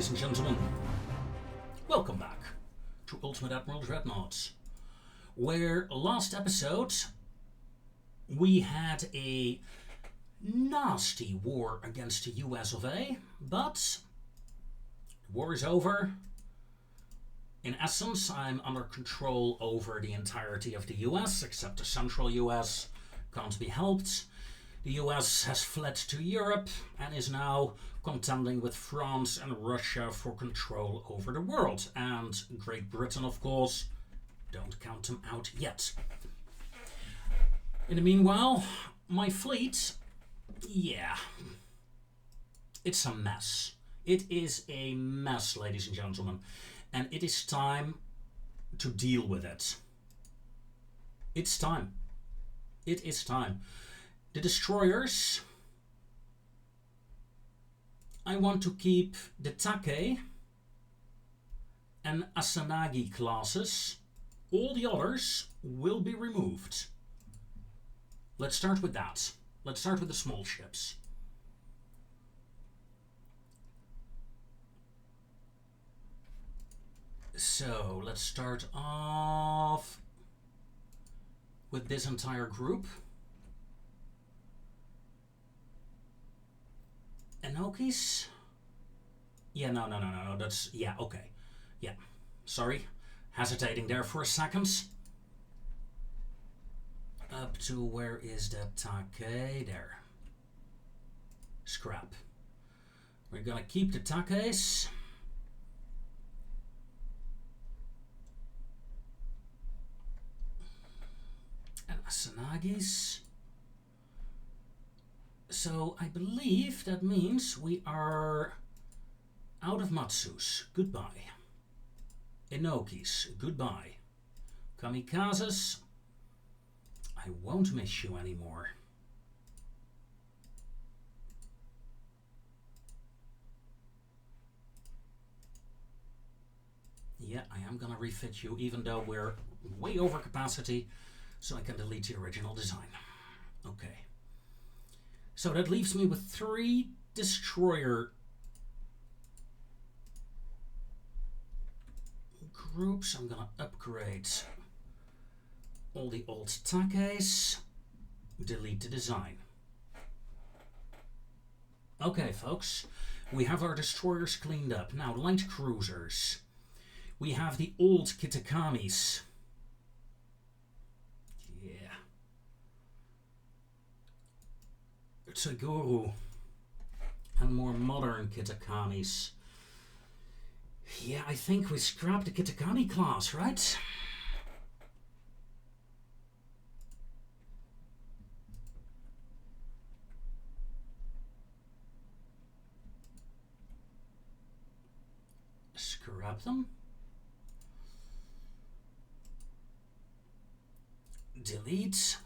ladies and gentlemen. Welcome back to Ultimate Admiral Dreadnoughts, where last episode we had a nasty war against the US of A, but the war is over. In essence, I'm under control over the entirety of the US, except the central US can't be helped. The US has fled to Europe and is now contending with France and Russia for control over the world. And Great Britain, of course, don't count them out yet. In the meanwhile, my fleet, yeah, it's a mess. It is a mess, ladies and gentlemen. And it is time to deal with it. It's time. It is time. The destroyers, I want to keep the Take and Asanagi classes. All the others will be removed. Let's start with that. Let's start with the small ships. So let's start off with this entire group. Enokis? Yeah, no, that's, yeah, okay. Yeah, sorry. Hesitating there for a second. Up to, where is that Take? There. Scrap. We're gonna keep the Takes. And Asanagis. So I believe that means we are out of Matsus. Goodbye. Enokis. Goodbye. Kamikazes. I won't miss you anymore. Yeah, I am gonna refit you, even though we're way over capacity, so I can delete the original design. Okay. So that leaves me with 3 destroyer groups. I'm gonna upgrade all the old Takes, delete the design. Okay, folks, we have our destroyers cleaned up. Now, light cruisers. We have the old Kitakamis. Taguru and more modern Kitakamis. Yeah, I think we scrapped the Kitakami class, right? Scrap them. Delete.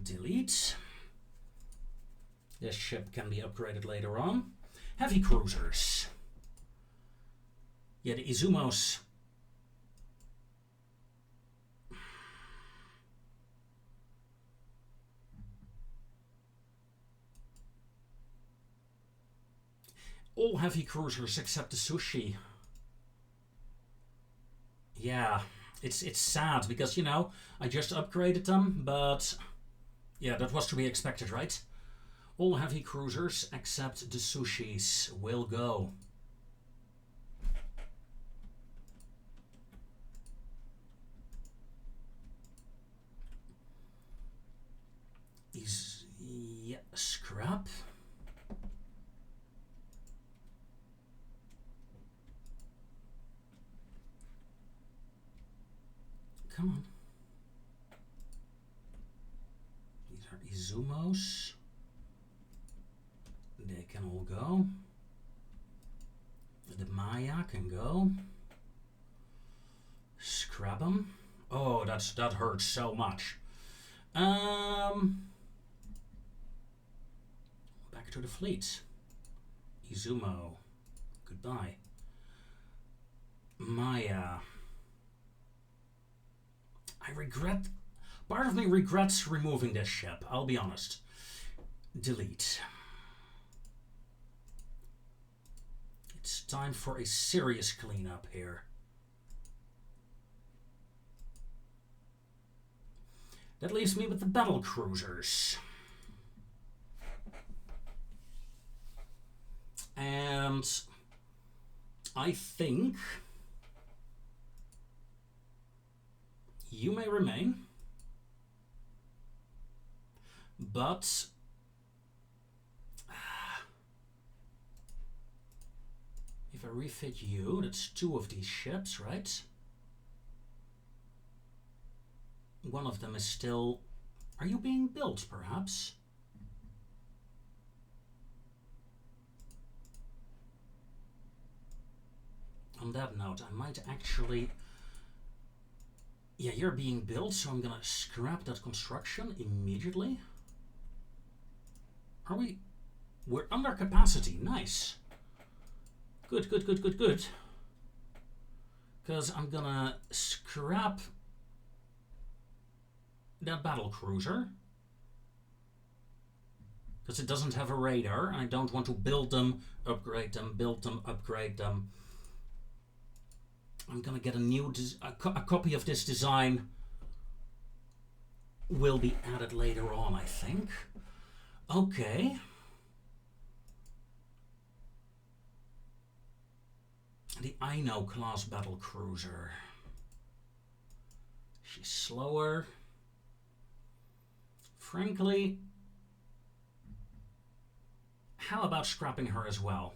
Delete. This ship can be upgraded later on. Heavy cruisers. Yeah, the Izumos. All heavy cruisers except the Sushi. Yeah, it's sad because, you know, I just upgraded them, but yeah, that was to be expected, right? All heavy cruisers except the Sushis will go. Yeah, scrap. Come on. These are Izumos. They can all go. The Maya can go. Scrap them. Oh, that hurts so much. Back to the fleet. Izumo. Goodbye. Maya. I regret... Part of me regrets removing this ship, I'll be honest. Delete. It's time for a serious cleanup here. That leaves me with the battle cruisers. And I think you may remain, but if I refit you, that's 2 of these ships, right? One of them is still... Are you being built, perhaps? On that note, I might actually... Yeah, you're being built, so I'm gonna scrap that construction immediately. Are we... We're under capacity. Nice. Good, good, good, good, good. Because I'm gonna scrap that battle cruiser. Because it doesn't have a radar, and I don't want to build them, upgrade them, build them, upgrade them. I'm gonna get a new a copy of this design. Will be added later on, I think. Okay. The Aino class battle cruiser. She's slower. Frankly, how about scrapping her as well?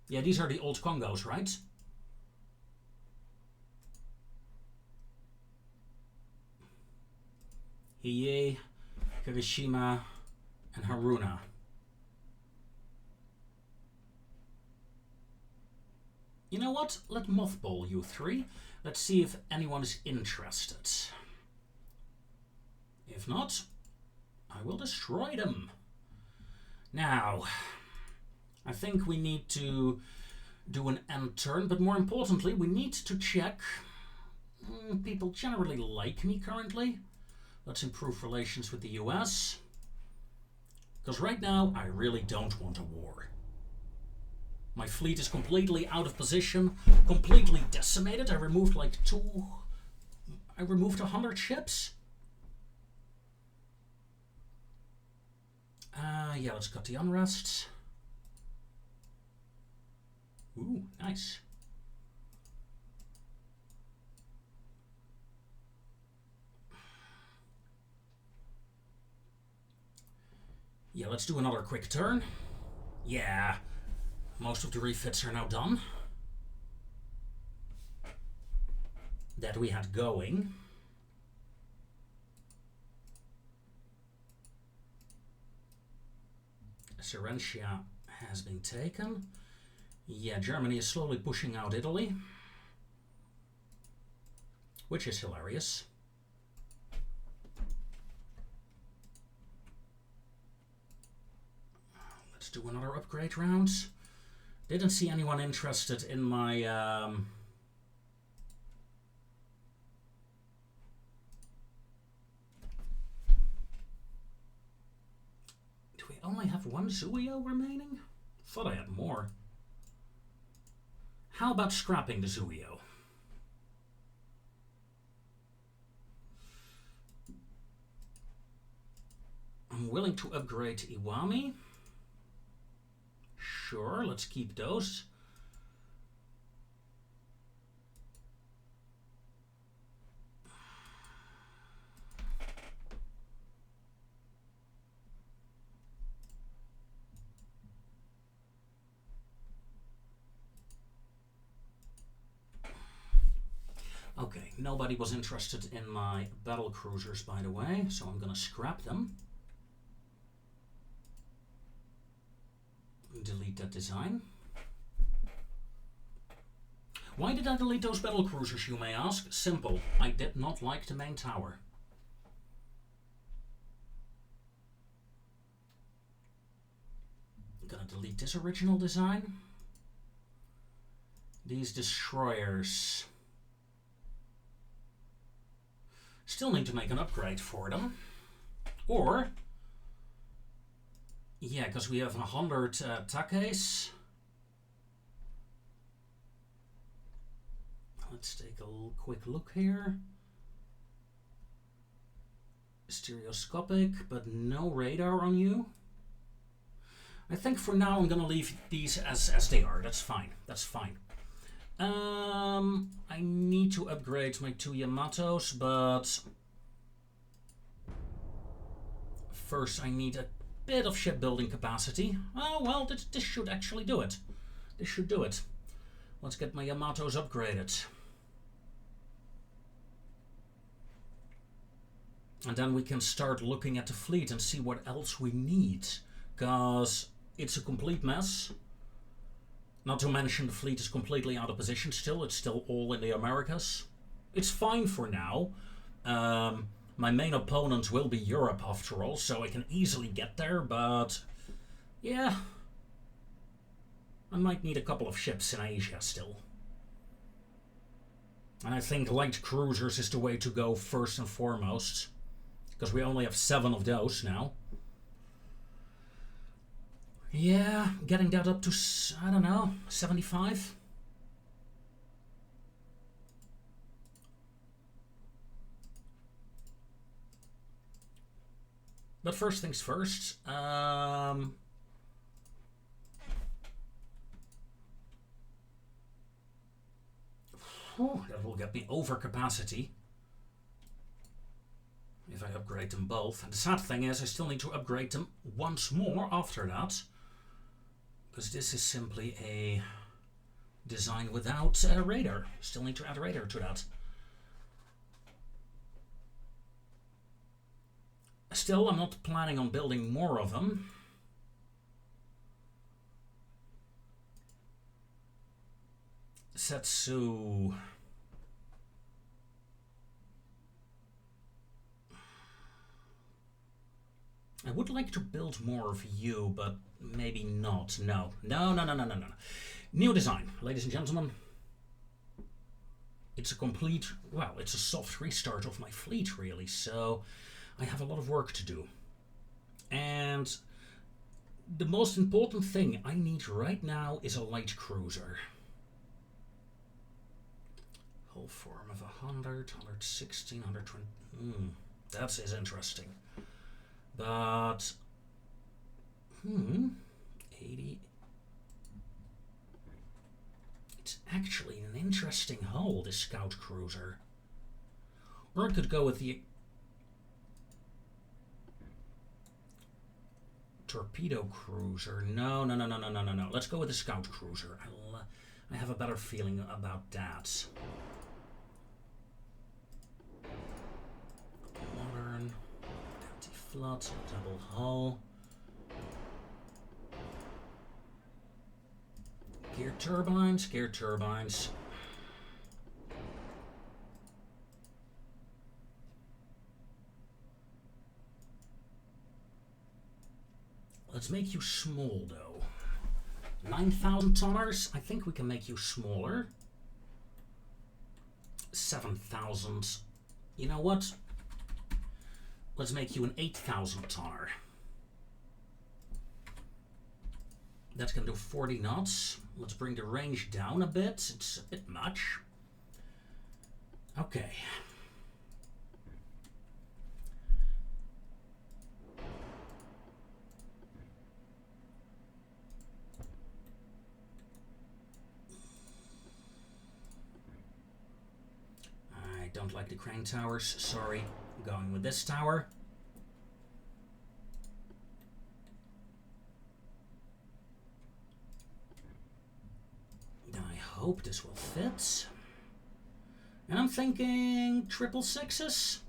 Yeah, these are the old Congos, right? Hiei, Hiroshima, and Haruna. You know what? Let mothball you 3. Let's see if anyone is interested. If not, I will destroy them. Now, I think we need to do an end turn, but more importantly, we need to check. People generally like me currently. Let's improve relations with the US. Because right now, I really don't want a war. My fleet is completely out of position, completely decimated. I removed like 100 ships. Yeah, let's cut the unrest. Ooh, nice. Yeah, let's do another quick turn. Yeah, most of the refits are now done. That we had going. Serentia has been taken. Yeah, Germany is slowly pushing out Italy, which is hilarious. Let's do another upgrade round. Didn't see anyone interested in my do we only have 1 Zuio remaining? Thought I had more. How about scrapping the Zuio? I'm willing to upgrade Iwami. Sure, let's keep those. Okay, nobody was interested in my battle cruisers, by the way, so I'm gonna scrap them. Delete that design. Why did I delete those battle cruisers, you may ask? Simple. I did not like the main tower. I'm gonna delete this original design. These destroyers. Still need to make an upgrade for them. Or... yeah, because we have 100 Takes. let's take a quick look here. Stereoscopic, but no radar on you. I think for now I'm gonna leave these as they are. That's fine. That's fine. I need to upgrade my 2 Yamatos, but first I need a bit of shipbuilding capacity. Oh well, this should actually do it. This should do it. Let's get my Yamatos upgraded. And then we can start looking at the fleet and see what else we need. Because it's a complete mess. Not to mention the fleet is completely out of position still. It's still all in the Americas. It's fine for now. My main opponent will be Europe after all, so I can easily get there, but yeah. I might need a couple of ships in Asia still. And I think light cruisers is the way to go first and foremost. Because we only have 7 of those now. Yeah, getting that up to, I don't know, 75? But first things first, that will get me over capacity if I upgrade them both. And the sad thing is I still need to upgrade them once more after that. Because this is simply a design without radar. Still need to add radar to that. Still, I'm not planning on building more of them. Setsu. I would like to build more of you, but maybe not. No. New design, ladies and gentlemen. It's a complete, well, it's a soft restart of my fleet, really, so I have a lot of work to do. And the most important thing I need right now is a light cruiser. Hull form of 100, 116, 120. That is interesting. But 80. It's actually an interesting hull, this scout cruiser. Or I could go with the torpedo cruiser. No. Let's go with the scout cruiser. I have a better feeling about that. Modern. Flood, double hull. Gear turbines. Let's make you small though. 9,000 tonners. I think we can make you smaller. 7,000. You know what? Let's make you an 8,000 tonner. That can do 40 knots. Let's bring the range down a bit. It's a bit much. Okay. I don't like the crane towers, sorry. Going with this tower. I hope this will fit. And I'm thinking 666s.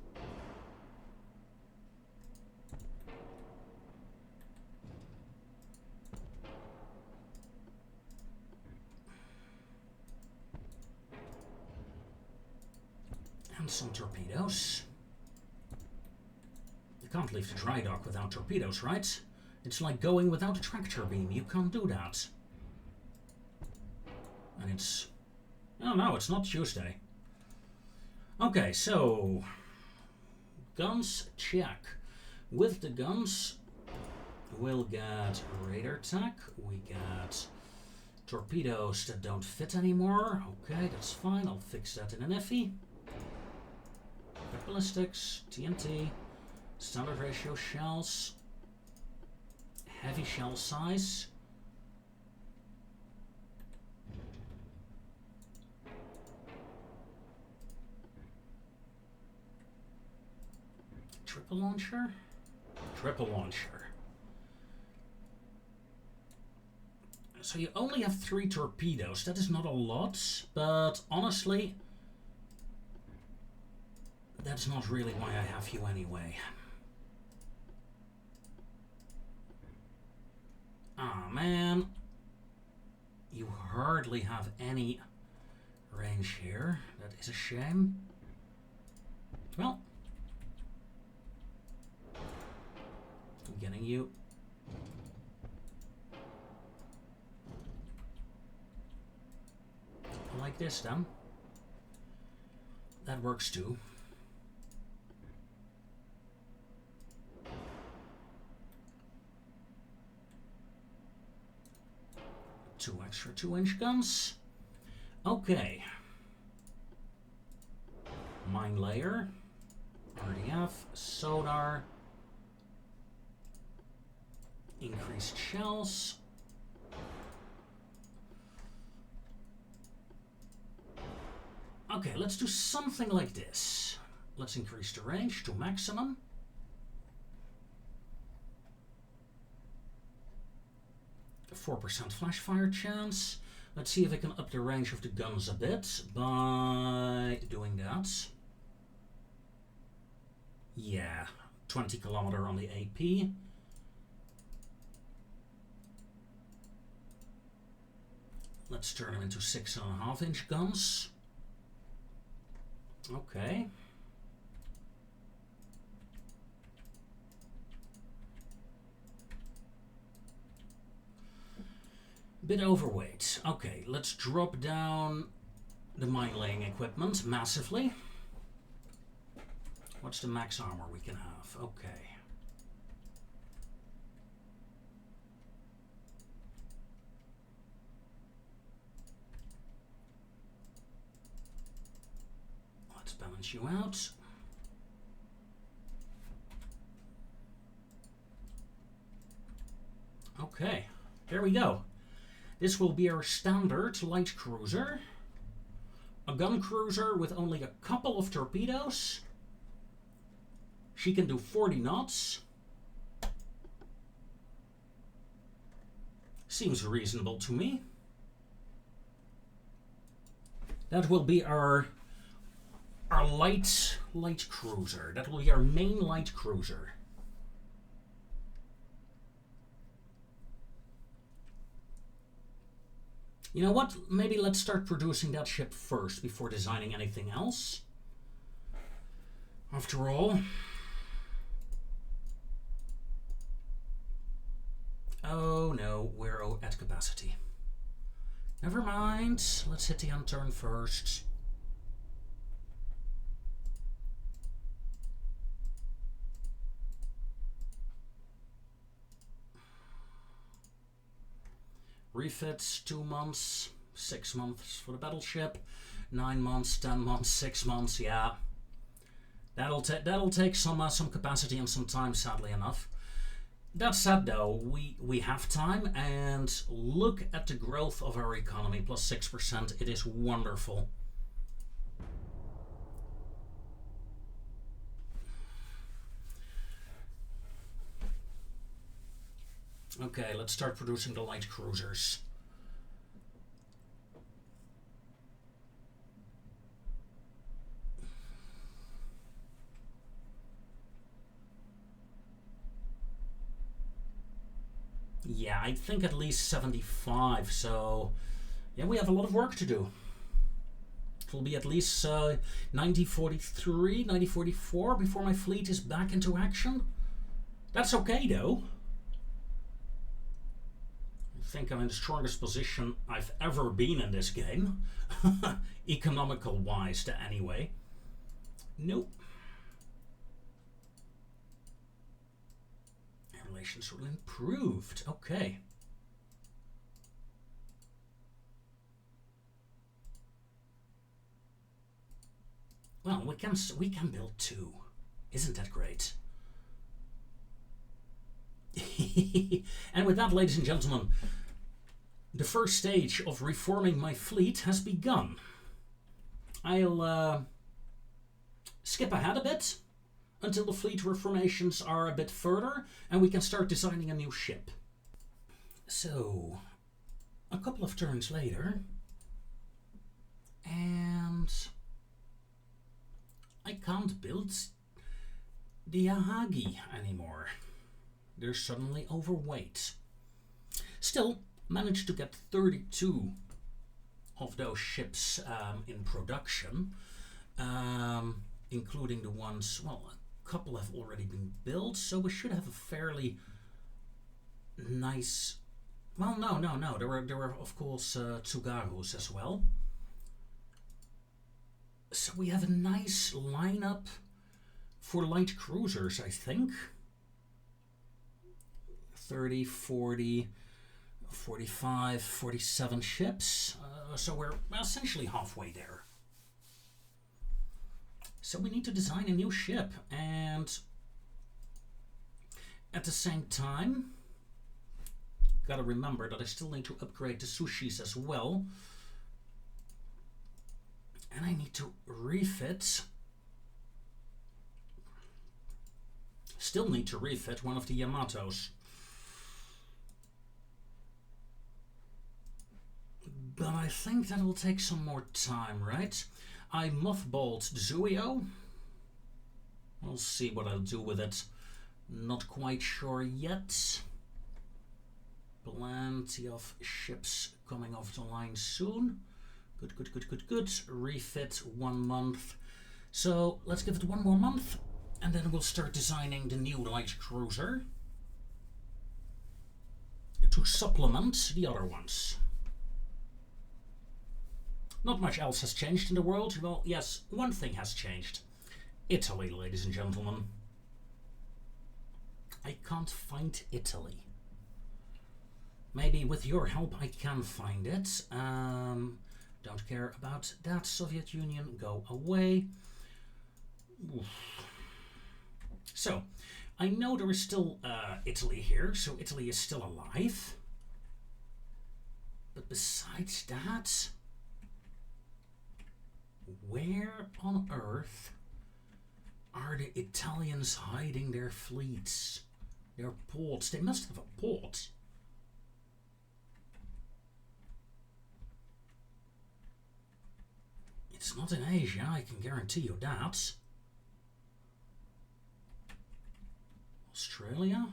And some torpedoes. You can't leave the dry dock without torpedoes, right? It's like going without a tractor beam. You can't do that. And it's... Oh no, it's not Tuesday. Okay, so... Guns, check. With the guns, we'll get radar tech. We get torpedoes that don't fit anymore. Okay, that's fine. I'll fix that in an Effie. Ballistics, TNT, standard ratio shells, heavy shell size. Triple launcher? Triple launcher. So you only have 3 torpedoes. That is not a lot, but honestly, that's not really why I have you anyway. Ah, man. You hardly have any range here. That is a shame. Well, I'm getting you. Like this, then. That works too. Two extra 2-inch guns. Okay. Mine layer. RDF. Sonar. Increased shells. Okay, let's do something like this. Let's increase the range to maximum. A 4% flash fire chance. Let's see if I can up the range of the guns a bit by doing that. Yeah, 20 kilometer on the AP. Let's turn them into 6.5-inch guns. Okay. Bit overweight. Okay, let's drop down the mine laying equipment massively. What's the max armor we can have? Okay. Let's balance you out. Okay, there we go. This will be our standard light cruiser. A gun cruiser with only a couple of torpedoes. She can do 40 knots. Seems reasonable to me. That will be our light cruiser. That will be our main light cruiser. You know what? Maybe let's start producing that ship first before designing anything else. After all. Oh no, we're at capacity. Never mind. Let's hit the end turn first. Refits 2 months, 6 months for the battleship, 9 months, 10 months, 6 months. Yeah, that'll take some capacity and some time, sadly enough. That said, though, we have time, and look at the growth of our economy, plus 6%. It is wonderful. Okay, let's start producing the light cruisers. Yeah, I think at least 75, so yeah, we have a lot of work to do. It'll be at least 1943, 1944 before my fleet is back into action. That's okay, though. I think I'm in the strongest position I've ever been in this game. Economical wise, anyway. Nope. Relations were improved. Okay. well, we can build 2. Isn't that great? And with that, ladies and gentlemen, the first stage of reforming my fleet has begun. I'll skip ahead a bit until the fleet reformations are a bit further and we can start designing a new ship. So, a couple of turns later, and I can't build the Ahagi anymore. They're suddenly overweight. Still, managed to get 32 of those ships in production, including the ones, well, a couple have already been built, so we should have a fairly nice, well, no, there were of course Tsugarus as well. So we have a nice lineup for light cruisers, I think. 30, 40, 45, 47 ships. So we're essentially halfway there. So we need to design a new ship, and at the same time, gotta remember that I still need to upgrade the sushis as well. And I need to refit. Still need to refit one of the Yamatos. But I think that will take some more time, right? I mothballed the Zuio. We'll see what I'll do with it. Not quite sure yet. Plenty of ships coming off the line soon. Good. Refit 1 month. So let's give it 1 more month, and then we'll start designing the new light cruiser to supplement the other ones. Not much else has changed in the world. Well, yes, one thing has changed. Italy, ladies and gentlemen. I can't find Italy. Maybe with your help I can find it. Don't care about that. Soviet Union, go away. Oof. So, I know there is still Italy here, so Italy is still alive. But besides that, where on earth are the Italians hiding their fleets, their ports? They must have a port. It's not in Asia, I can guarantee you that. Australia?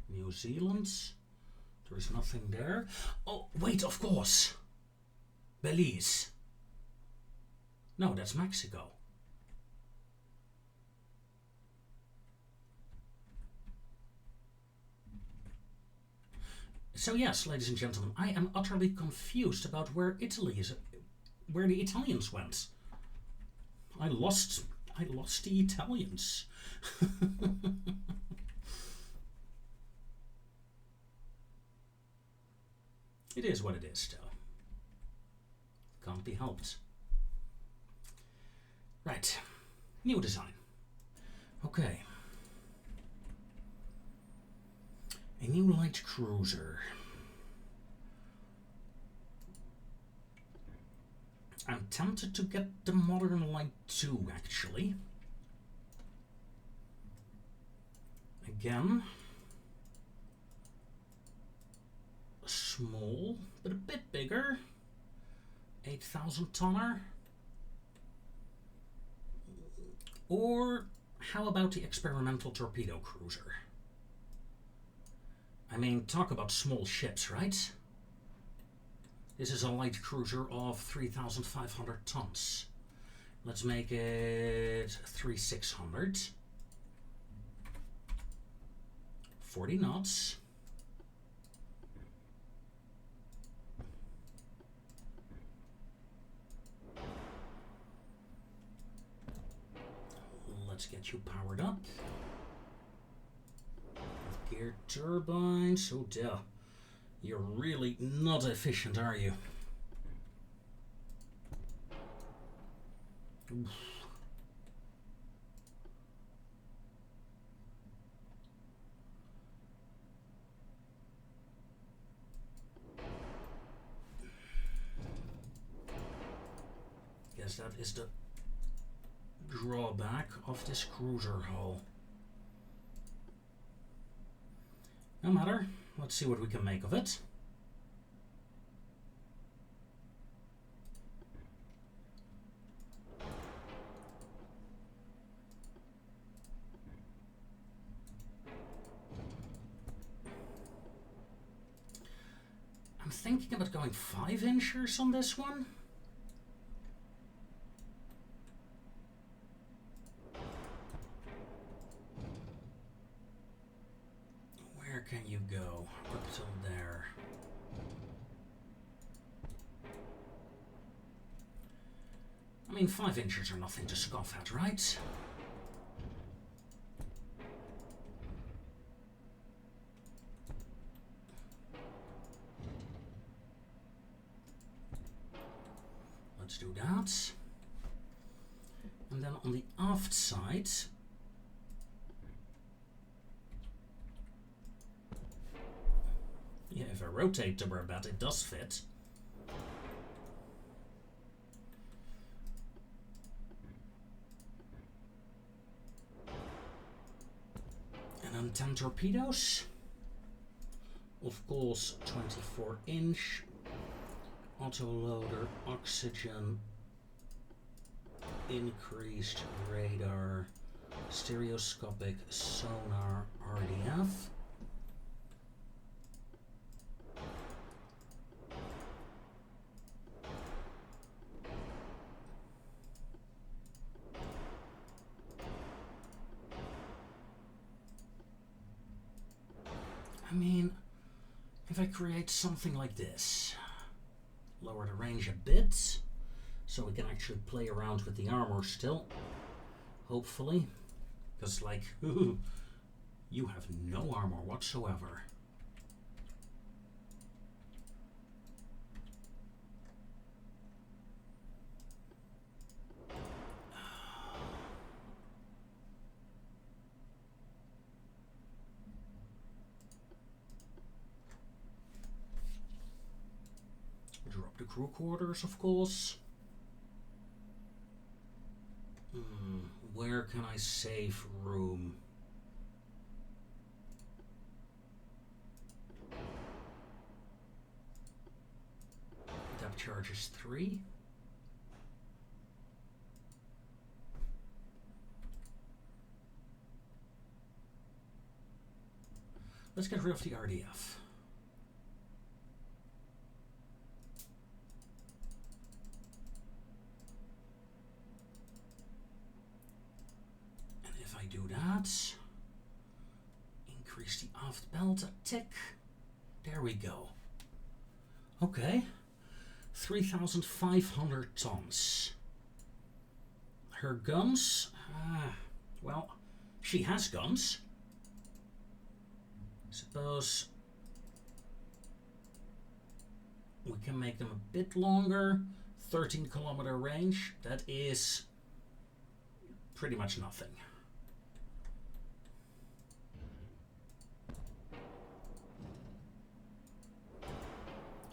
New Zealand? There is nothing there. Oh, wait, of course. Belize. No, that's Mexico. So yes, ladies and gentlemen, I am utterly confused about where Italy is, where the Italians went. I lost the Italians. It is what it is, though. Can't be helped. Right, new design. Okay. A new light cruiser. I'm tempted to get the modern light 2, actually. Again, small, but a bit bigger. 8,000 tonner. Or how about the experimental torpedo cruiser? I mean, talk about small ships, right? This is a light cruiser of 3,500 tons. Let's make it 3,600. 40 knots. Let's get you powered up. Gear turbines. Oh dear. You're really not efficient, are you? Oof. Guess that is the drawback of this cruiser hull. No matter, let's see what we can make of it. I'm thinking about going 5-inchers on this one. Where can you go? Up till there. I mean, 5-inchers are nothing to scoff at, right? Let's do that. And then on the aft side, yeah, if I rotate to where that it does fit. And then 10 torpedoes. Of course, 24-inch. Autoloader, oxygen, increased radar, stereoscopic sonar, RDF. I mean, if I create something like this, lower the range a bit, so we can actually play around with the armor still, hopefully, because like, you have no armor whatsoever. Drop the crew quarters, of course. Where can I save room? Depth charge is 3. Let's get rid of the RDF. Do that. Increase the aft belt a tick. There we go. Okay. 3,500 tons. Her guns? Well, she has guns. Suppose we can make them a bit longer. 13-kilometer range. That is pretty much nothing.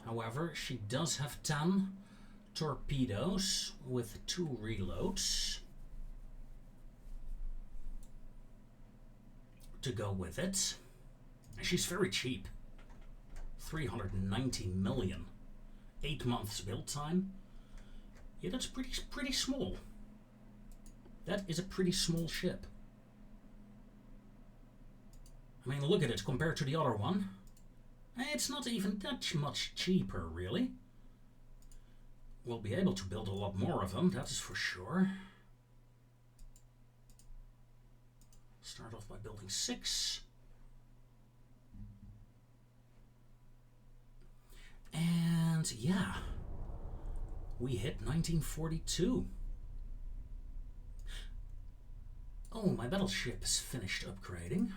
However, she does have 10 torpedoes with 2 reloads to go with it. And she's very cheap. 390 million. 8 months build time. Yeah, that's pretty small. That is a pretty small ship. I mean, look at it compared to the other one. It's not even that much cheaper, really. We'll be able to build a lot more of them, that is for sure. Start off by building 6. And yeah, we hit 1942. Oh, my battleship is finished upgrading.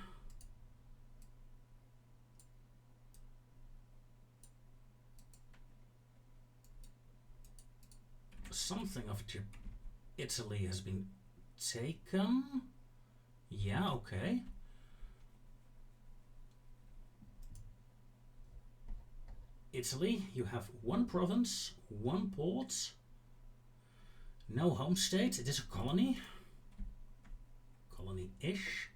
Something of Italy has been taken. Yeah, okay. Italy, you have one province, one port, no home state. It is a colony. Colony-ish.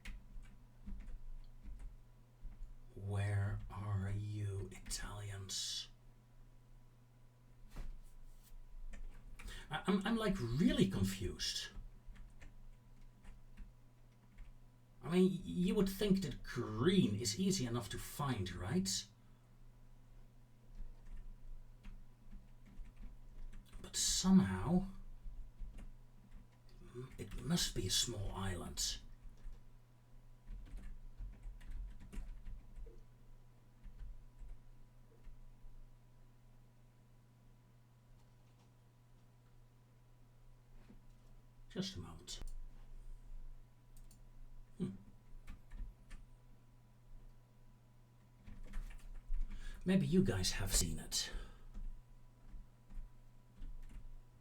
Where are you, Italians? I'm like really confused. I mean, you would think that green is easy enough to find, right? But somehow it must be a small island. Just a moment. Maybe you guys have seen it.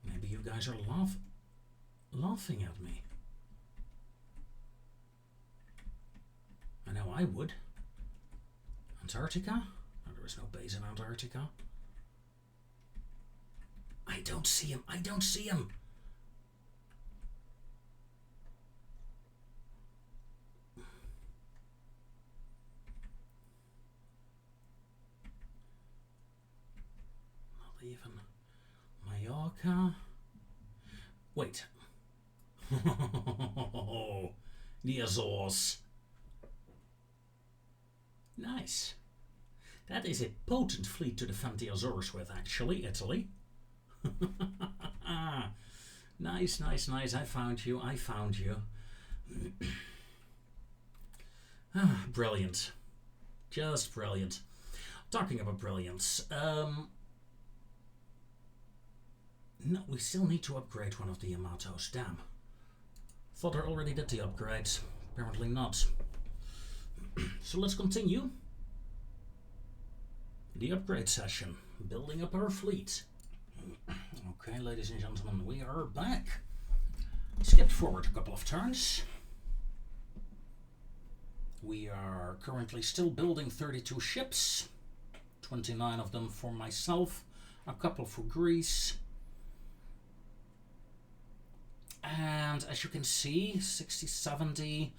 Maybe you guys are laughing at me. I know I would. Antarctica? No, there is no base in Antarctica. I don't see him. I don't see him. Not even Mallorca. Wait. The Azores. Nice. That is a potent fleet to defend the Azores with, actually, Italy. Nice, nice, nice. I found you. I found you. Brilliant. Just brilliant. Talking about brilliance. No, we still need to upgrade one of the Yamatos. Damn. Thought I already did the upgrade. Apparently not. So let's continue the upgrade session. Building up our fleet. Okay, ladies and gentlemen, we are back. Skipped forward a couple of turns. We are currently still building 32 ships. 29 of them for myself, a couple for Greece. And as you can see, 60, 70.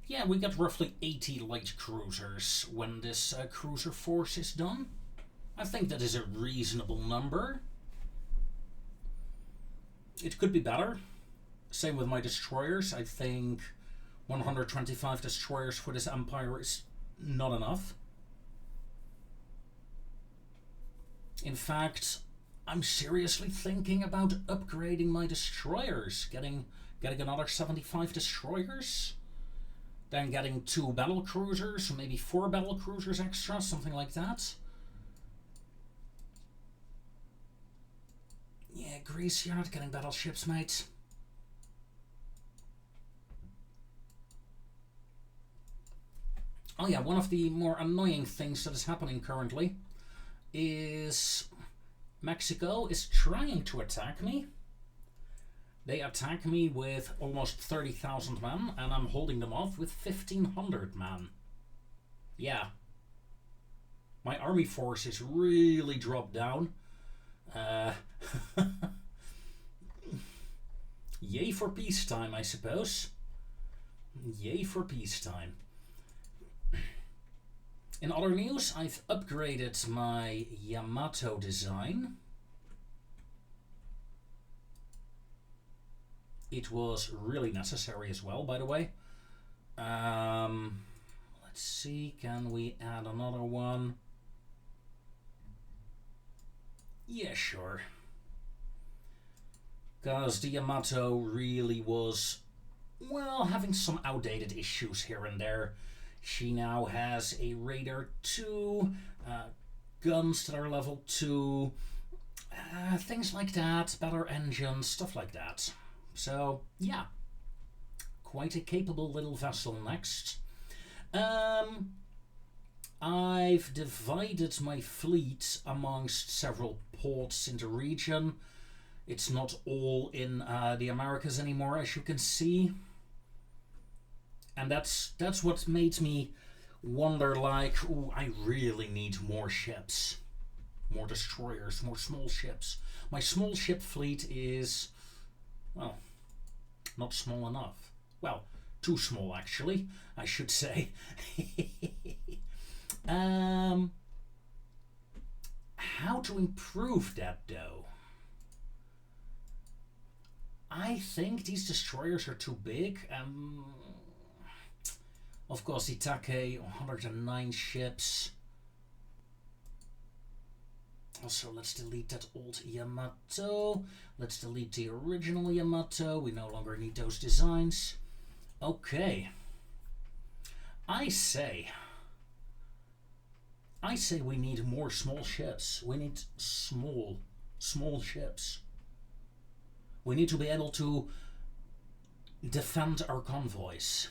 Yeah, we got roughly 80 light cruisers when this cruiser force is done. I think that is a reasonable number. It could be better. Same with my destroyers. I think 125 destroyers for this empire is not enough. In fact, I'm seriously thinking about upgrading my destroyers, getting another 75 destroyers, then getting 2 battle cruisers, or maybe 4 battle cruisers extra, something like that. Yeah, Greece, you're not getting battleships, mate. Oh yeah, one of the more annoying things that is happening currently is Mexico is trying to attack me. They attack me with almost 30,000 men, and I'm holding them off with 1,500 men. Yeah. My army force is really dropped down. Yay for peacetime, I suppose. Yay for peacetime. In other news, I've upgraded my Yamato design. It was really necessary as well, by the way. Let's see, can we add another one? Yeah, sure. Because the Yamato really was, well, having some outdated issues here and there. She now has a radar 2, guns that are level 2, things like that, better engines, stuff like that. So, yeah, quite a capable little vessel next. I've divided my fleet amongst several ports in the region. It's not all in the Americas anymore, as you can see. And that's what made me wonder, like, ooh, I really need more ships. More destroyers, more small ships. My small ship fleet is, well, not small enough. Well, too small, actually, I should say. How to improve that, though? I think these destroyers are too big. Of course, Itake, 109 ships. Also, let's delete that old Yamato. Let's delete the original Yamato. We no longer need those designs. Okay. I say we need more small ships. We need small ships. We need to be able to defend our convoys.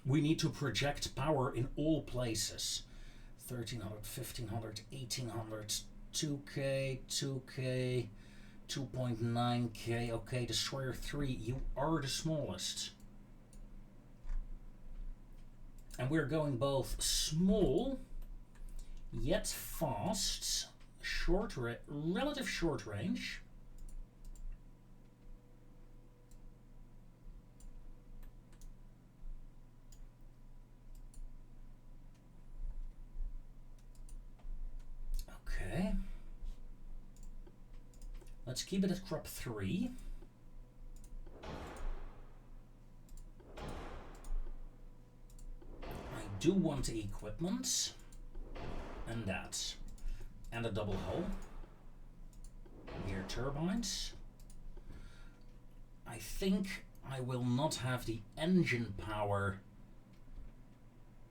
We need to project power in all places. 1300, 1500, 1800, 2k, 2k, 2.9k. Okay, Destroyer 3, you are the smallest. And we're going both small, yet fast, relative short range. Okay. Let's keep it at crop 3. I do want equipment. And that. And a double hull. Gear turbines. I think I will not have the engine power,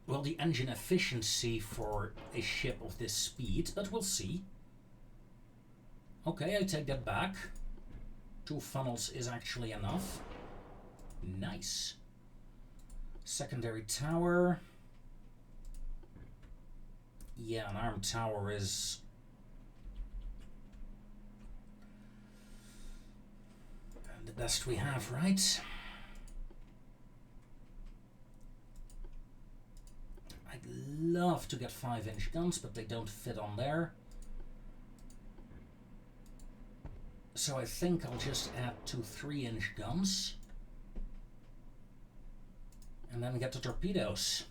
well, the engine efficiency for a ship of this speed, but we'll see. Okay, I take that back. 2 funnels is actually enough. Nice. Secondary tower. Yeah, an armed tower is the best we have, right? I'd love to get 5-inch guns, but they don't fit on there. So I think I'll just add 2 3-inch guns. And then get the torpedoes.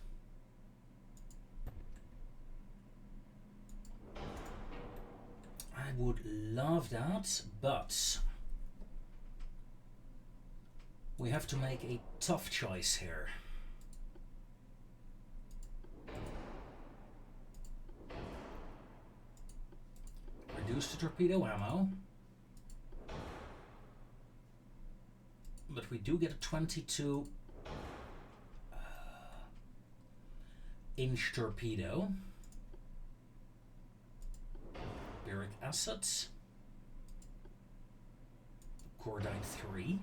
I would love that, but we have to make a tough choice here. Reduce the torpedo ammo. But we do get a 22-inch torpedo. Baric assets. Cordite 3.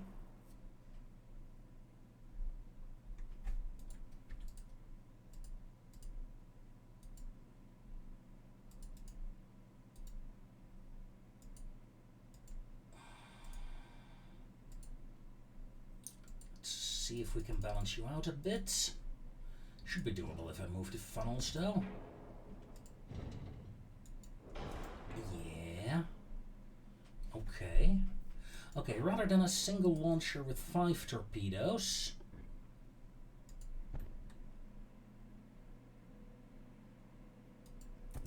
See if we can balance you out a bit. Should be doable if I move the funnels though. Yeah. Okay. Okay, rather than a single launcher with 5 torpedoes,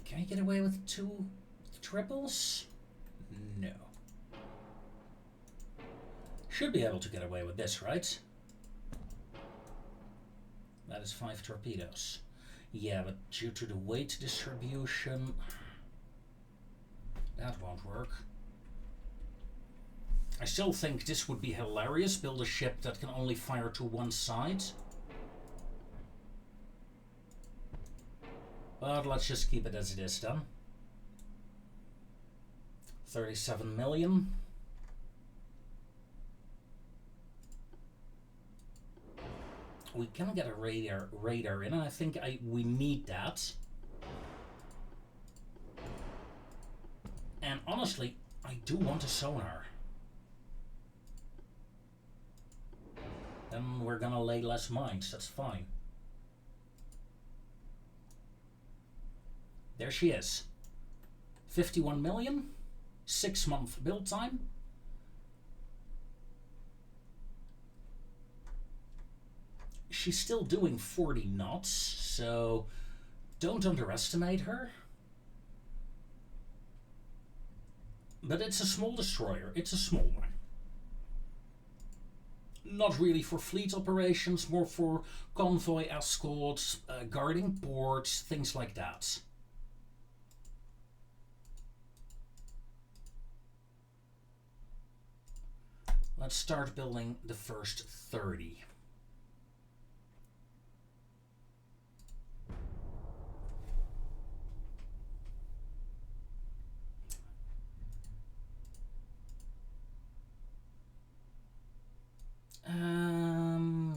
can I get away with 2 triples? No. Should be able to get away with this, right? That is 5 torpedoes. Yeah, but due to the weight distribution, that won't work. I still think this would be hilarious. Build a ship that can only fire to one side. But let's just keep it as it is then. 37 million. We can get a radar in, and I think we need that. And honestly, honestly, I do want a sonar. Then we're gonna lay less mines, that's fine. There she is. 51 million, 6-month build time. She's still doing 40 knots, so don't underestimate her. But it's a small destroyer, it's a small one. Not really for fleet operations, more for convoy escorts, guarding ports, things like that. Let's start building the first 30.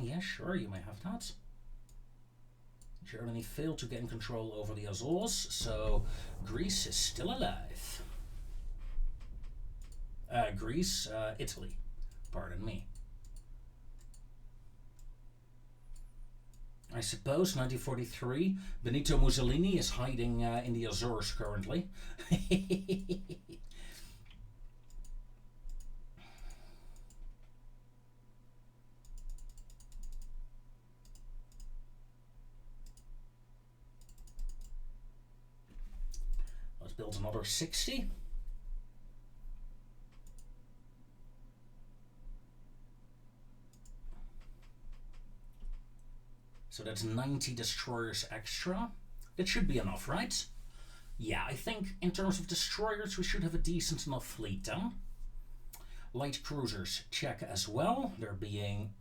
Yeah, sure, you may have that. Germany failed to gain control over the Azores, so Greece is still alive. Italy, pardon me. I suppose 1943, Benito Mussolini is hiding in the Azores currently. Let's build another 60. So that's 90 destroyers extra. That should be enough, right? Yeah, I think in terms of destroyers we should have a decent enough fleet then. Light cruisers check as well. They're being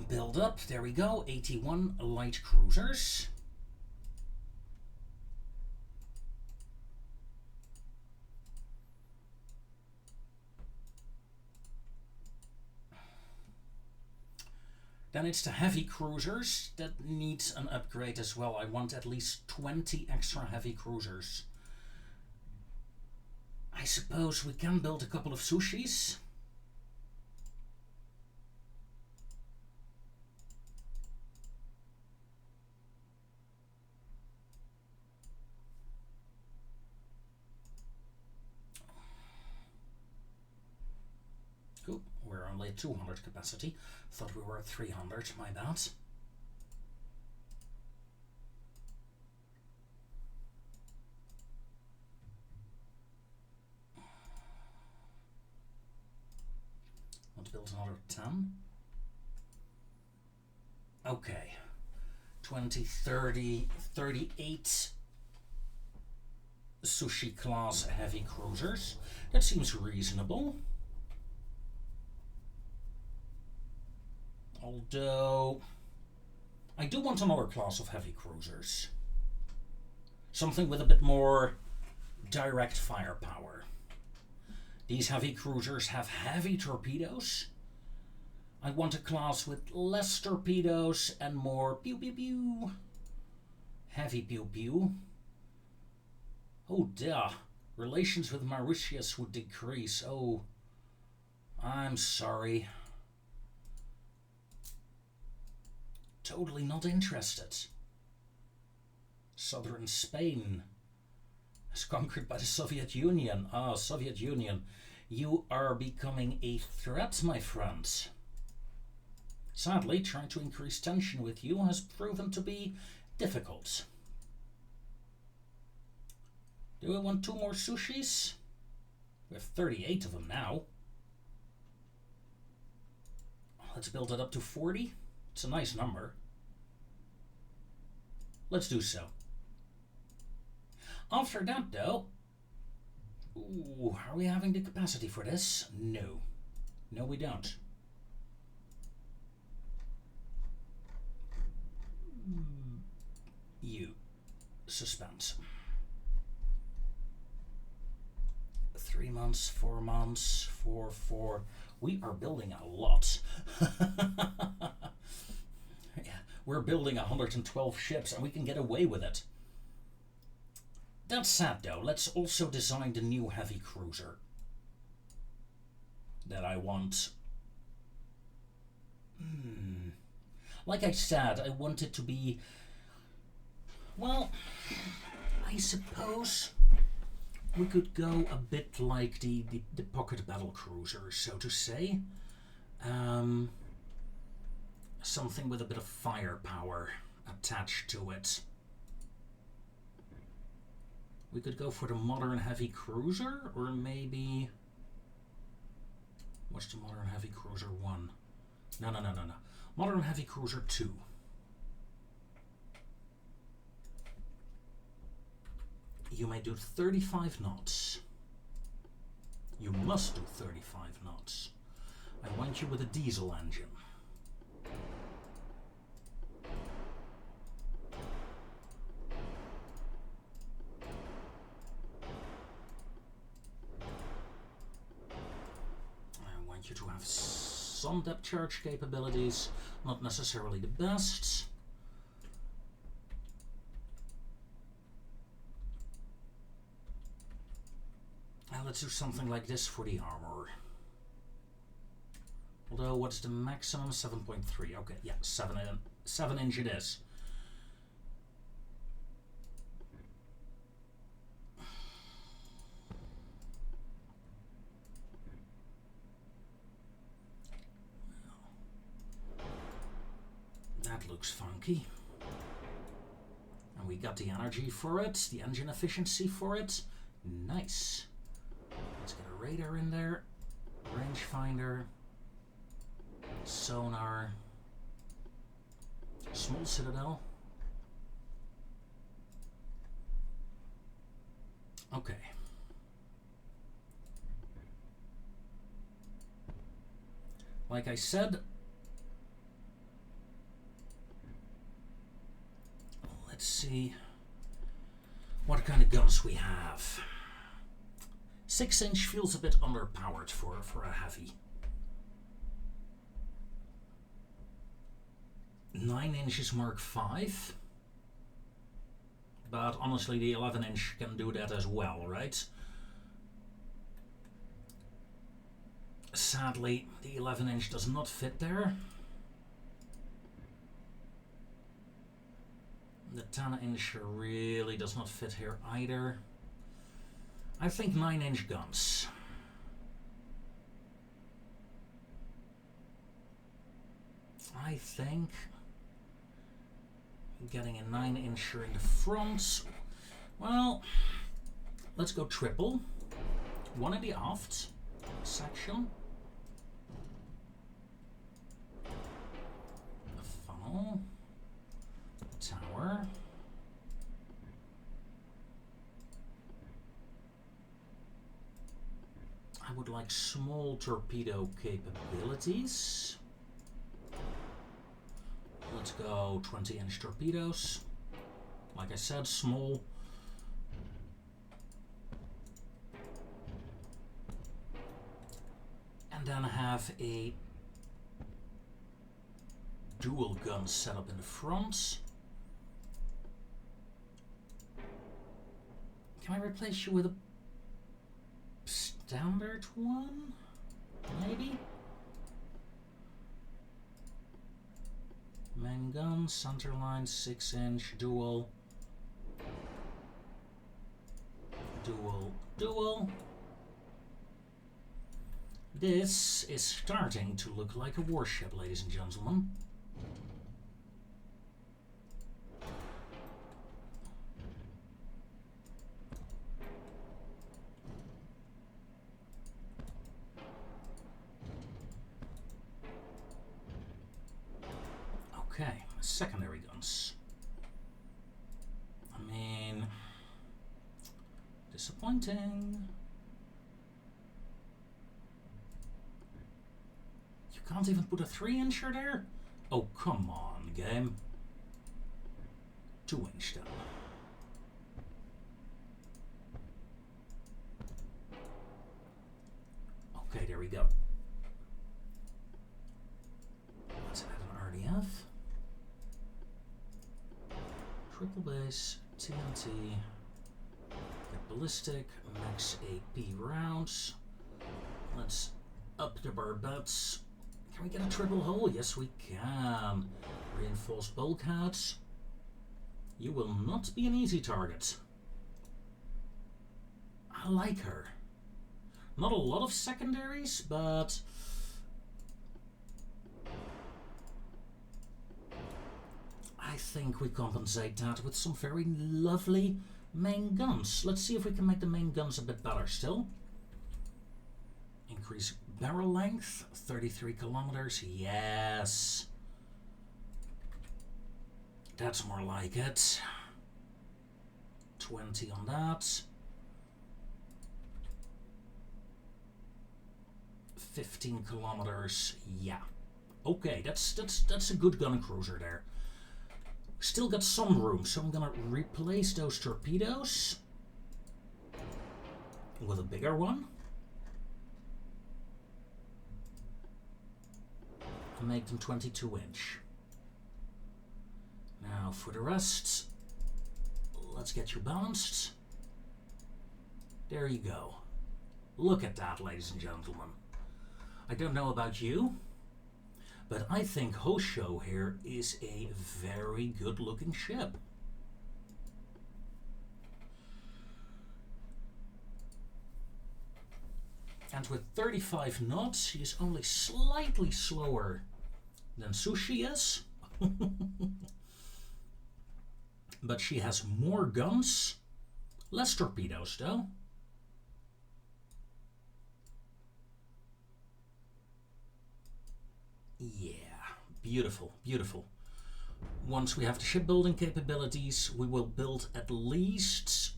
built up. There we go. 81 light cruisers. Then it's the heavy cruisers that needs an upgrade as well. I want at least 20 extra heavy cruisers. I suppose we can build a couple of sushis. Cool, we're only at 200 capacity. Thought we were at 300, my bad. Want to build another 10? Okay. 20, 30, 38 sushi class heavy cruisers. That seems reasonable. Although, I do want another class of heavy cruisers. Something with a bit more direct firepower. These heavy cruisers have heavy torpedoes. I want a class with less torpedoes and more pew pew pew. Heavy pew pew. Oh dear, relations with Mauritius would decrease. Oh, I'm sorry. Totally not interested. Southern Spain is conquered by the Soviet Union. Ah, Soviet Union, you are becoming a threat, my friends. Sadly, trying to increase tension with you has proven to be difficult. Do we want 2 more sushis? We have 38 of them now. Let's build it up to 40. It's a nice number. Let's do so. After that, though, ooh, are we having the capacity for this? No. No, we don't. You. Suspense. 3 months, 4 months, 4. We are building a lot. Yeah, we're building 112 ships and we can get away with it. That's sad though. Let's also design the new heavy cruiser that I want. Like I said, I want it to be, well, I suppose we could go a bit like the pocket battle cruiser, so to say. Something with a bit of firepower attached to it. We could go for the modern heavy cruiser, or maybe... What's the modern heavy cruiser 1? No. Modern heavy cruiser 2. You may do 35 knots. You must do 35 knots. I want you with a diesel engine. I want you to have some depth charge capabilities, not necessarily the best. And let's do something like this for the armor. Although, what's the maximum? 7.3. Okay, yeah, 7 inch it is. That looks funky. And we got the energy for it, the engine efficiency for it. Nice. Let's get a radar in there, rangefinder, sonar, small citadel. Okay. Like I said, let's see what kind of guns we have. 6 inch feels a bit underpowered for a heavy. 9 inches Mark 5. But honestly, the 11 inch can do that as well, right? Sadly, the 11 inch does not fit there. The 10 inch really does not fit here either. I think 9 inch guns. I think getting a 9 incher in the front. Well, let's go triple. One in the aft section. A funnel. A tower. I would like small torpedo capabilities. Let's go 20 inch torpedoes. Like I said, small. And then have a dual gun setup in the front. Can I replace you with a standard one? Maybe? Main gun, center line, 6 inch, dual. Dual. This is starting to look like a warship, ladies and gentlemen. Okay, secondary guns. I mean, disappointing. You can't even put a 3 incher there? Oh, come on, game. 2 inch then. Okay, there we go. Let's add an RDF. Triple base, TNT, ballistic, max AP rounds. Let's up the barbets. Can we get a triple hull? Yes, we can. Reinforced bulkheads. You will not be an easy target. I like her. Not a lot of secondaries, but I think we compensate that with some very lovely main guns. Let's see if we can make the main guns a bit better still. Increase barrel length, 33 kilometers. Yes. That's more like it. 20 on that. 15 kilometers. Yeah. Okay, that's a good gun cruiser there. Still got some room, so I'm gonna replace those torpedoes with a bigger one. And make them 22-inch. Now for the rest, let's get you balanced. There you go. Look at that, ladies and gentlemen. I don't know about you, but I think Hosho here is a very good looking ship. And with 35 knots, she is only slightly slower than Sushi is. But she has more guns, less torpedoes though. Yeah, beautiful, beautiful. Once we have the shipbuilding capabilities, we will build at least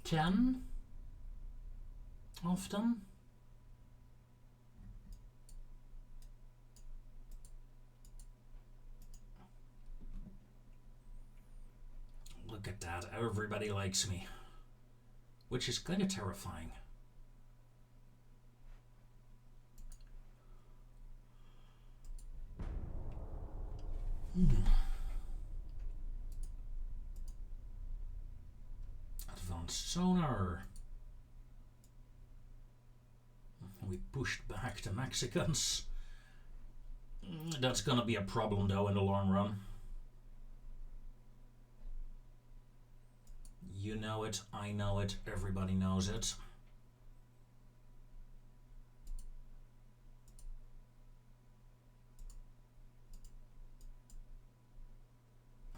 10 of them. Look at that, everybody likes me. Which is kind of terrifying. Advanced sonar. We pushed back the Mexicans. That's gonna be a problem though in the long run. You know it, I know it, everybody knows it.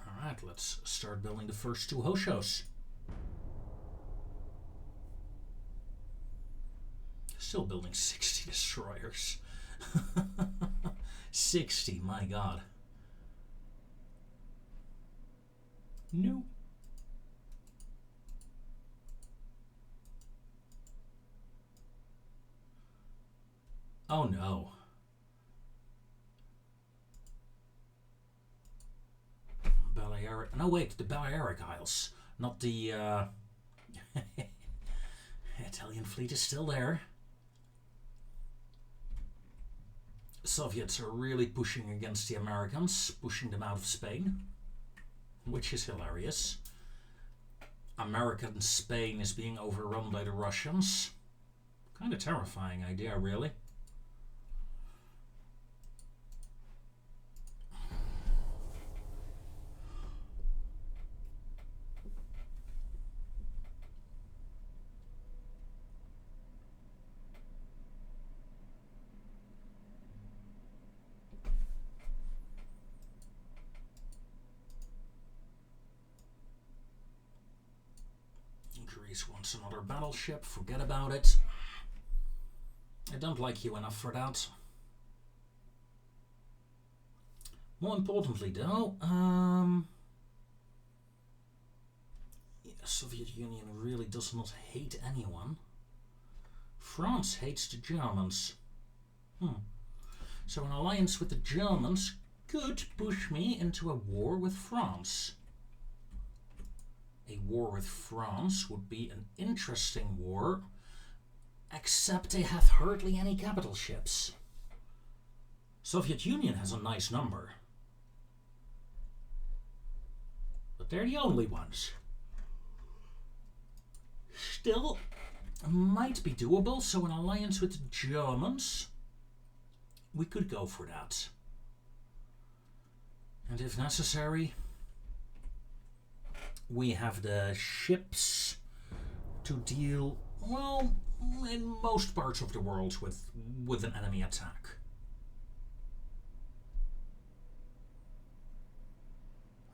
Alright, let's start building the first 2 Hoshos. Still building 60 destroyers. 60, my god. No. Oh no. Balearic. No, wait, the Balearic Isles. Not the Italian fleet is still there. Soviets are really pushing against the Americans, pushing them out of Spain, which is hilarious. American Spain is being overrun by the Russians. Kind of terrifying idea, really. Greece wants another battleship, forget about it. I don't like you enough for that. More importantly though, the Soviet Union really does not hate anyone. France hates the Germans. So an alliance with the Germans could push me into a war with France. A war with France would be an interesting war, except they have hardly any capital ships. Soviet Union has a nice number, but they're the only ones. still might be doable. So an alliance with the Germans, we could go for that. And if necessary, we have the ships to deal, well, in most parts of the world with an enemy attack.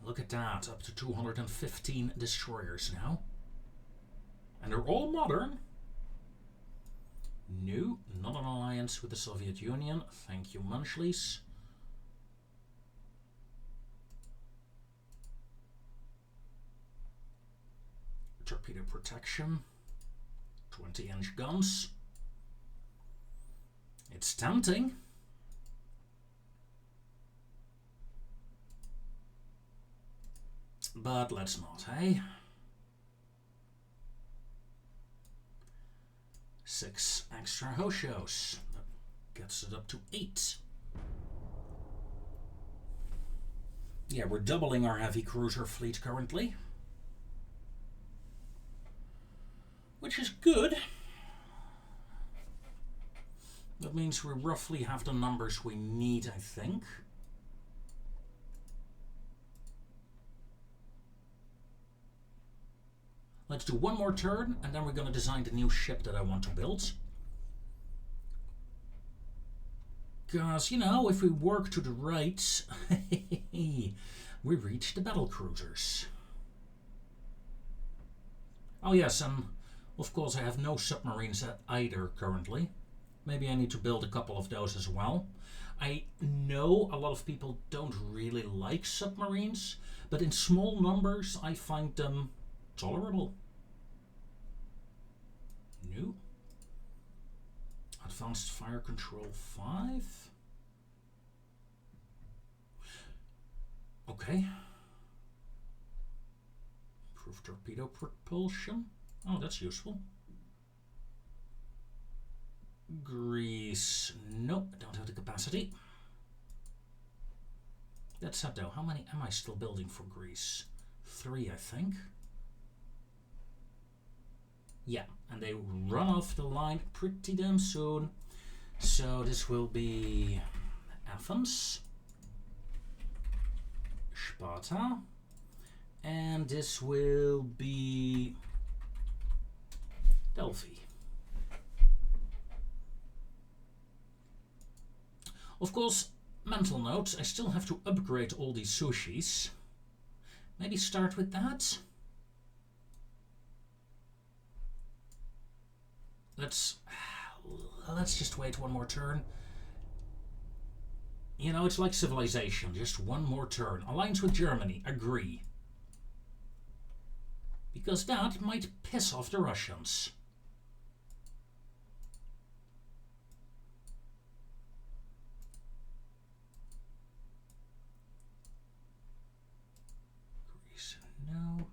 Look at that, up to 215 destroyers now. And they're all modern. No, not an alliance with the Soviet Union. Thank you, Munchlies. Torpedo protection. 20-inch guns. It's tempting. But let's not, eh? 6 extra Hoshos. That gets it up to 8. Yeah, we're doubling our heavy cruiser fleet currently. Which is good. That means we roughly have the numbers we need, I think. Let's do one more turn, and then we're going to design the new ship that I want to build. Because, you know, if we work to the right, we reach the battle cruisers. Oh yes, and of course I have no submarines either currently. Maybe I need to build a couple of those as well. I know a lot of people don't really like submarines, but in small numbers I find them tolerable. No. Advanced Fire Control 5. Okay. Improved torpedo propulsion. Oh, that's useful. Greece. Nope, I don't have the capacity. That said though, how many am I still building for Greece? 3, I think. Yeah, and they run off the line pretty damn soon. So this will be Athens, Sparta, and this will be Delphi. Of course, mental note, I still have to upgrade all these sushis. Maybe start with that. Let's just wait one more turn. You know, it's like civilization, just one more turn. Alliance with Germany, agree. Because that might piss off the Russians. Greece, no.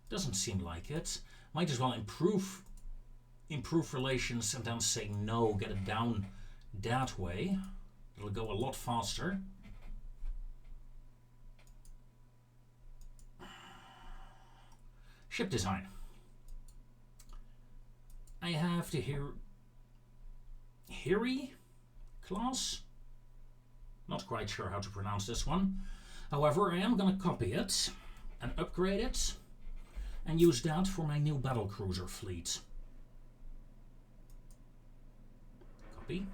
Doesn't seem like it. Might as well improve relations and then say no, get it down that way. It'll go a lot faster. Ship design. I have the Hiri class. Not quite sure how to pronounce this one. However, I am going to copy it and upgrade it and use that for my new battlecruiser fleet. Copy.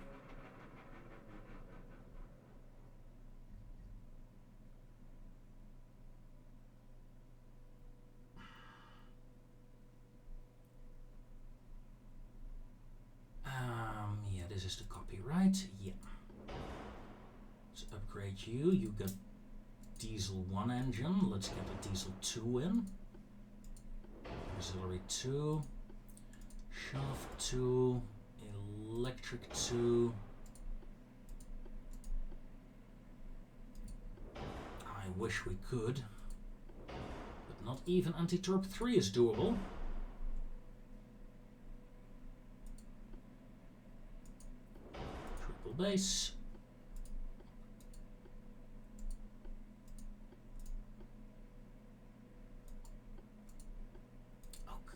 Yeah, this is the copyright. Yeah. Let's upgrade you. You got diesel 1 engine. Let's get a diesel 2 in. Auxiliary 2. Shaft 2. Electric 2. I wish we could. But not even anti-torp 3 is doable. Triple base.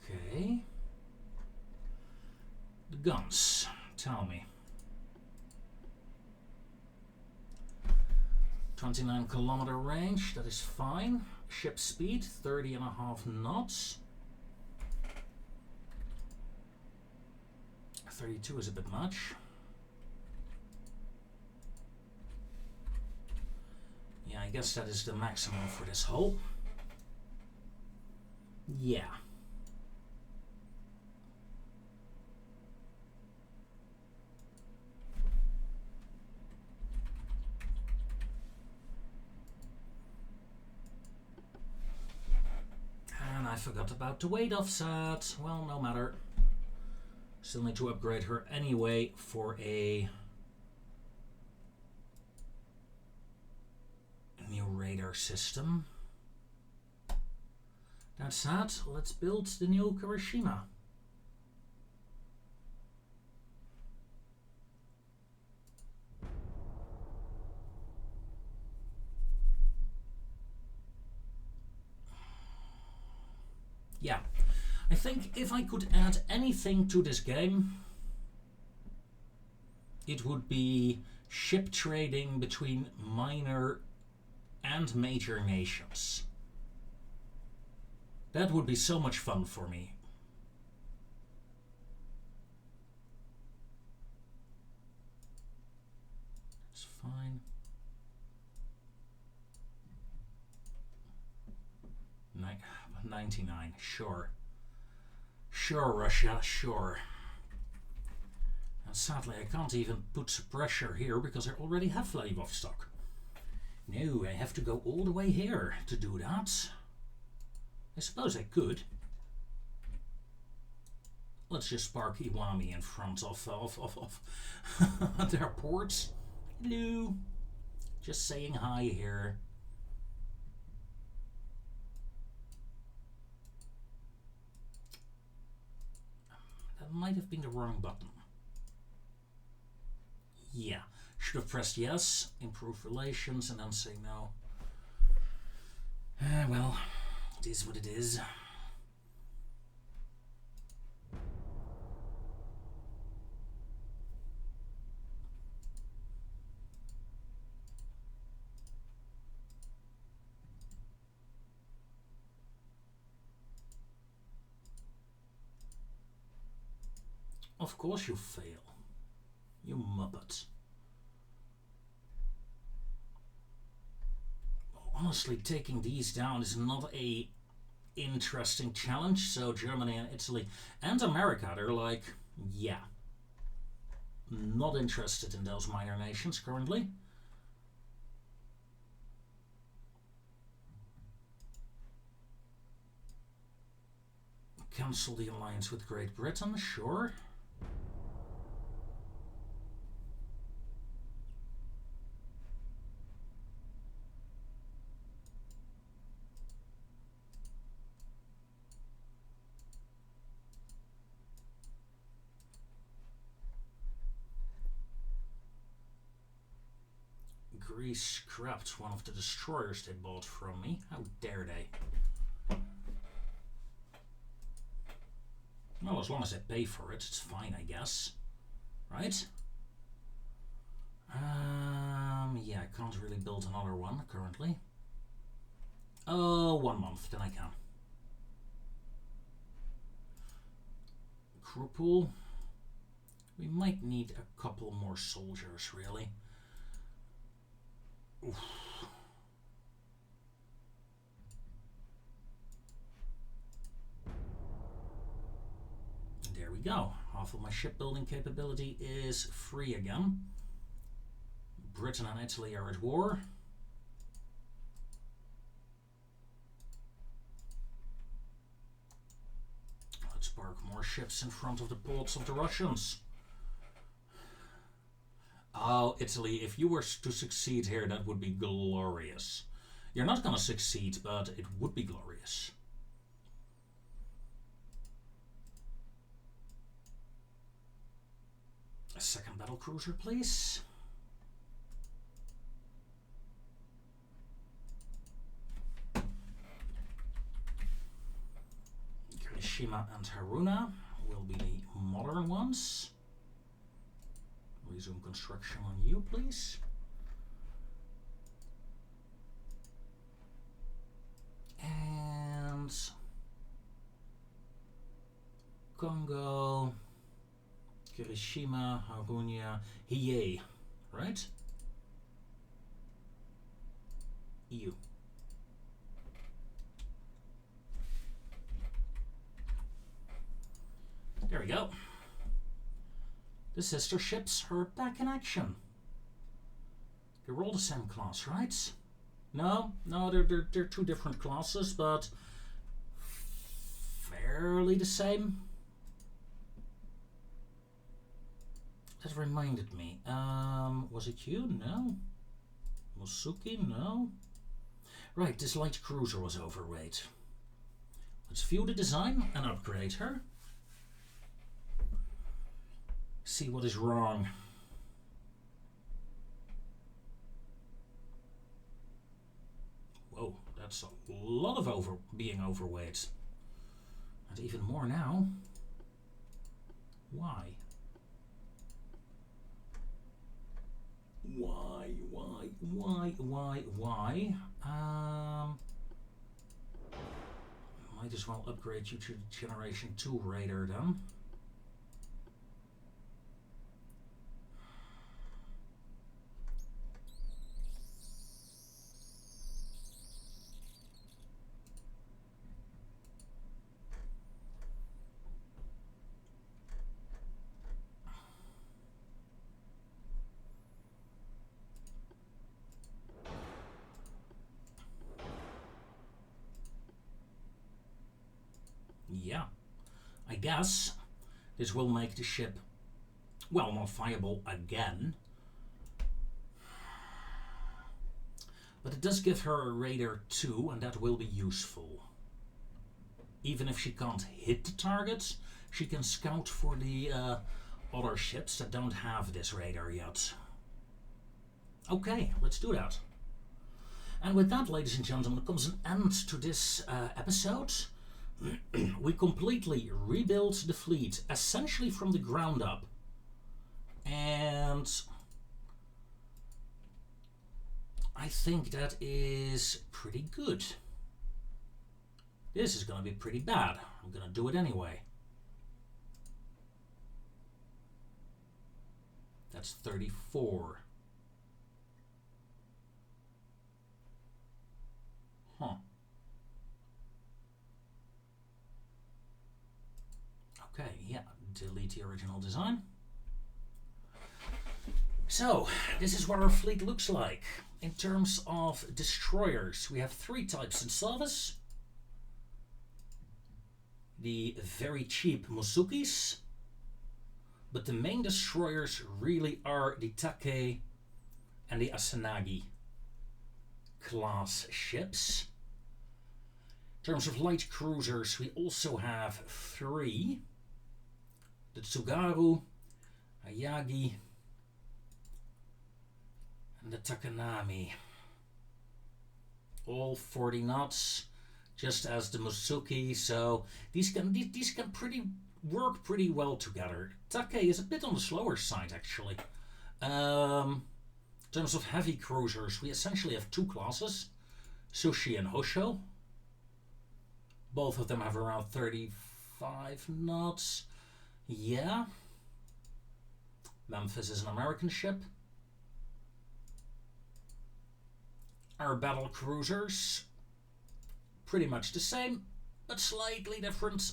Okay. guns. Tell me. 29-kilometer range, that is fine. Ship speed, 30.5 knots. 32 is a bit much. Yeah, I guess that is the maximum for this hull. Yeah. And I forgot about the weight offset. Well, no matter. Still need to upgrade her anyway for a new radar system. That's that. Let's build the new Kirishima. Yeah. I think if I could add anything to this game, it would be ship trading between minor and major nations. That would be so much fun for me. It's fine. 99, sure. Sure, Russia, sure. And sadly, I can't even put pressure here because I already have Vladivostok. No, I have to go all the way here to do that. I suppose I could. Let's just park Iwami in front of their ports. Hello. Just saying hi here. That might have been the wrong button. Yeah, should have pressed yes, improve relations, and then say no. Well, it is what it is. Of course you fail. You muppet. Honestly, taking these down is not a interesting challenge. So Germany and Italy and America, they're like, yeah, not interested in those minor nations currently. Cancel the alliance with Great Britain, sure. Greece scrapped one of the destroyers they bought from me. How dare they? Well, as long as they pay for it, it's fine, I guess. Right? Yeah, I can't really build another one currently. Oh, 1 month, then I can. Crew pool. We might need a couple more soldiers, really. Oof. There we go. Half of my shipbuilding capability is free again. Britain and Italy are at war. Let's park more ships in front of the ports of the Russians. Oh, Italy, if you were to succeed here, that would be glorious. You're not going to succeed, but it would be glorious. A second battle cruiser, please. Kirishima and Haruna will be the modern ones. Resume construction on you, please. And Congo, Kirishima, Harunya, Hiei, right? EU. There we go. The sister ships are back in action. They're all the same class, right? No, they're two different classes, but fairly the same. That reminded me. Was it you? No. Mosuki? No. Right, this light cruiser was overweight. Let's view the design and upgrade her. See what is wrong. Whoa, that's a lot of being overweight. And even more now. Why? Why? Might as well upgrade you to Generation 2 Raider then. Yeah, I guess this will make the ship, well, not viable again. But it does give her a Raider 2, and that will be useful. Even if she can't hit the targets, she can scout for the other ships that don't have this Raider yet. Okay, let's do that. And with that, ladies and gentlemen, comes an end to this episode. We completely rebuilt the fleet, essentially from the ground up. And I think that is pretty good. This is going to be pretty bad. I'm going to do it anyway. That's 34. Huh. Okay, yeah, delete the original design. So, this is what our fleet looks like. In terms of destroyers, we have 3 types in service. The very cheap Mosukis, but the main destroyers really are the Take and the Asanagi class ships. In terms of light cruisers, we also have 3. The Tsugaru, Ayagi, and the Takanami. All 40 knots, just as the Musuki, so these can work pretty well together. Take is a bit on the slower side, actually. In terms of heavy cruisers, we essentially have 2 classes, Sushi and Hosho. Both of them have around 35 knots. Yeah. Memphis is an American ship. Our battle cruisers, pretty much the same, but slightly different.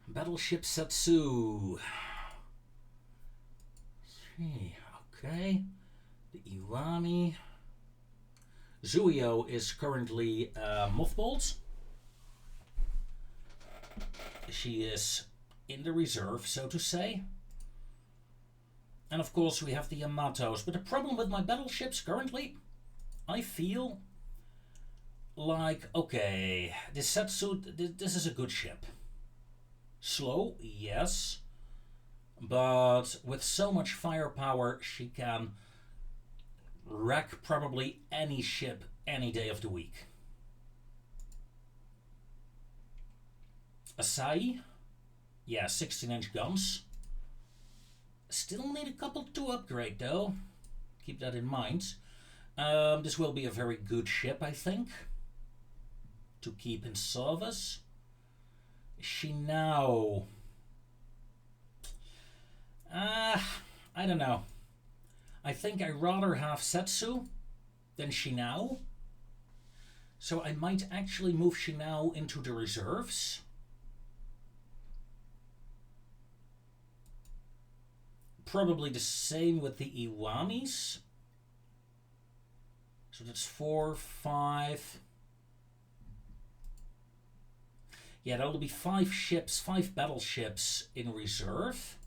Battleship Setsu. 3, okay. The Iwami. Zuio is currently mothballed. She is in the reserve, so to say. And of course we have the Yamatos. But the problem with my battleships currently, I feel like, okay, this Setsu, this is a good ship. Slow, yes. But with so much firepower, she can wreck probably any ship any day of the week. Asai. Yeah, 16-inch guns. Still need a couple to upgrade though. Keep that in mind. This will be a very good ship, I think, to keep in service. Shinao. I don't know. I think I'd rather have Setsu than Shinao. So I might actually move Shinao into the reserves. Probably the same with the Iwamis. So that's 4, 5. Yeah, that'll be 5 ships, 5 battleships in reserve.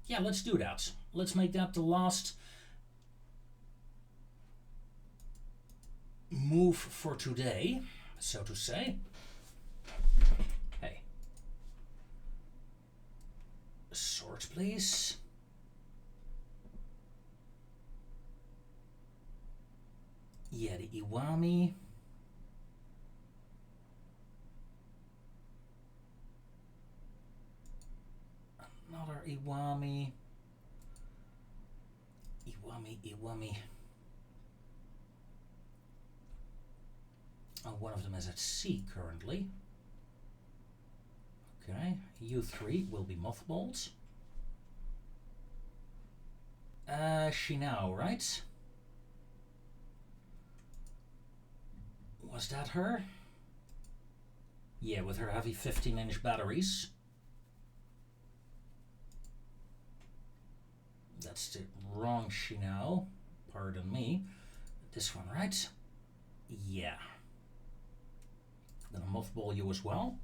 Yeah, let's do that. Let's make that the last move for today, so to say. Hey. Sword, please. Yeah, the Iwami. Another Iwami. Iwami. Oh, one of them is at sea currently. Okay, U3 will be mothballed. Shinao, right? Was that her? Yeah, with her heavy 15-inch batteries. That's the wrong Shinao. Pardon me. This one, right? Yeah. Gonna mothball you as well.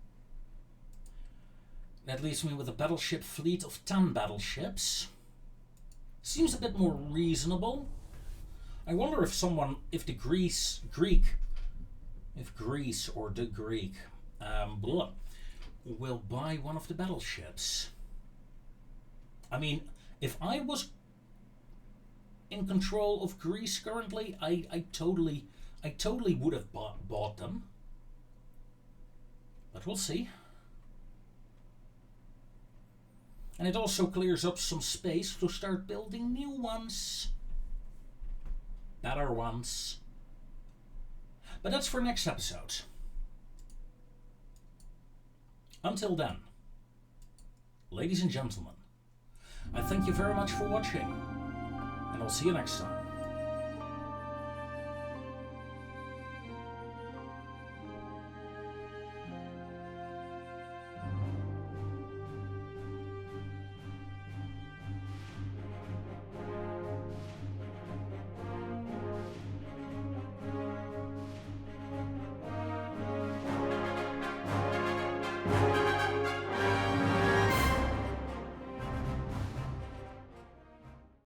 That leaves me with a battleship fleet of 10 battleships. Seems a bit more reasonable. I wonder if Greece will buy one of the battleships. I mean, if I was in control of Greece currently, I totally would have bought them. But we'll see. And it also clears up some space to start building new ones. Better ones. But that's for next episode. Until then, ladies and gentlemen, I thank you very much for watching, and I'll see you next time.